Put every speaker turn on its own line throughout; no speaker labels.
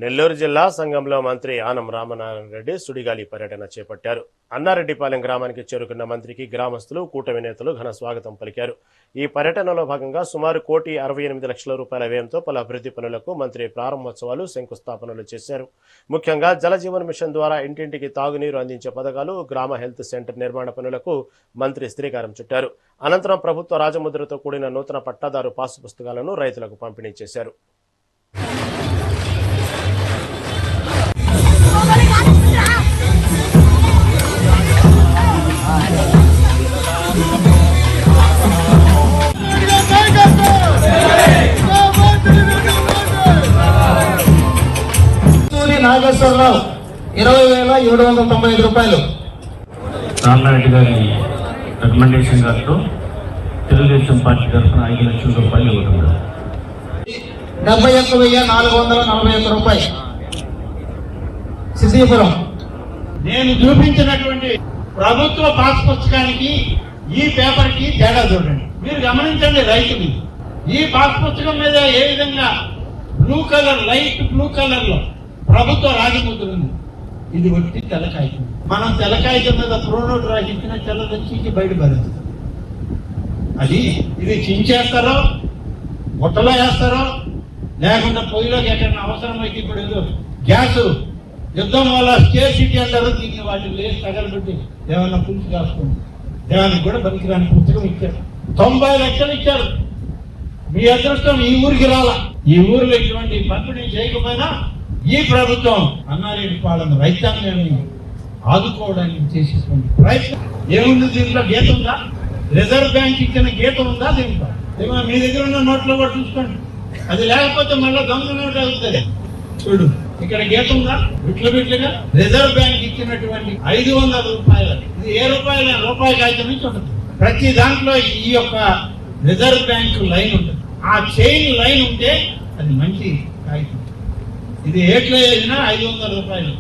నెల్లూరు జిల్లా సంఘంలో మంత్రి ఆనం రామనారాయణ రెడ్డి సుడిగాలి పర్యటన చేపట్టారు. అన్నారెడ్డిపాలెం గ్రామానికి చేరుకున్న మంత్రికి గ్రామస్తులు, కూటమి నేతలు ఘన స్వాగతం పలికారు. ఈ పర్యటనలో భాగంగా సుమారు 1,68,00,000 రూపాయల వ్యయంతో పలు అభివృద్ధి పనులకు మంత్రి ప్రారంభోత్సవాలు, శంకుస్థాపనలు చేశారు. ముఖ్యంగా జలజీవన్ మిషన్ ద్వారా ఇంటింటికి తాగునీరు అందించే పథకాలు, గ్రామ హెల్త్ సెంటర్ నిర్మాణ పనులకు మంత్రి శ్రీకారం చుట్టారు. అనంతరం ప్రభుత్వ రాజముద్రతో కూడిన నూతన పట్టాదారు పాసు పుస్తకాలను రైతులకు పంపిణీ చేశారు.
నాగేశ్వరరావు 20,795 రూపాయలు.
రామారెడ్డి గారి రికమెండేషన్ గారితో తెలుగుదేశం పార్టీ తరఫున 5 లక్షల రూపాయలు ఇవ్వడం.
71,441 రూపాయలు. సిద్ధిపురం.
నేను చూపించినటువంటి ప్రభుత్వ పాస్ పుస్తకానికి ఈ పేపర్ కి తేడా చూడండి. మీరు గమనించండి రైతుని. ఈ పాస్ పుస్తకం మీద ఏ విధంగా blue colour, light blue colour లో ప్రభుత్వ రాజముద్ర ఉంది. ఇది ఒట్టి తెల్లకాయతం. మనం తెల్లకాయతం మీద ప్రోనోట్ రాసిచ్చిన తెల్లది చీకి బయటపడుతుంది. అది ఇది చించేస్తారో, బుట్టలో వేస్తారో, లేకుండా పొయ్యిలోకి ఎక్కడైనా అవసరమైతే ఇప్పుడు ఏదో గ్యాస్ యుద్ధం వల్ల స్టేట్ సిటీ అంటారు. దీన్ని వాటిని లేచి తగలబెట్టి ఏమన్నా పులుసు కాసుకోండి. దేవానికి కూడా పనికిరాని పుస్తకం ఇచ్చారు. 90 లక్షలు ఇచ్చారు. మీ అదృష్టం ఈ ఊరికి రాలా. ఈ ఊరిలో ఇటువంటి పంపిణీ చేయకపోయినా ఈ ప్రభుత్వం అన్నారెడ్డిపాలెం రైతాంగాన్ని ఆదుకోవడానికి చేసేటువంటి ప్రయత్నం. ఏముంది దీంట్లో? గీత ఉందా? రిజర్వ్ బ్యాంక్ ఇచ్చిన గీత ఉందా దీంట్లో? మీ దగ్గర ఉన్న నోట్లో కూడా చూసుకోండి. అది లేకపోతే మళ్ళీ దొంగ నోట్ అవుతుంది. చూడు, ఇక్కడ గీత ఉందా? బిట్లుగా రిజర్వ్ బ్యాంక్ ఇచ్చినటువంటి 500 రూపాయలు. ఇది ఏ రూపాయలు? రూపాయి కాగితం నుంచి ఉంటుంది. ప్రతి దాంట్లో ఈ యొక్క రిజర్వ్ బ్యాంక్ లైన్ ఉంటుంది. ఆ చైన్ లైన్ ఉంటే అది మంచి కాగితం. ఇది ఏట్లో వేసినా 500 రూపాయలు.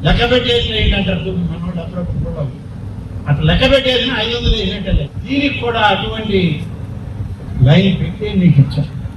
లెక్క పెట్టేసిన ఏంటంటారు మనోడు అప్పుడప్పుడు. అట్లా లెక్క పెట్టేసిన 500 వేసినట్టే. దీనికి కూడా అటువంటి లైన్ పెట్టి నీకు ఇచ్చారు.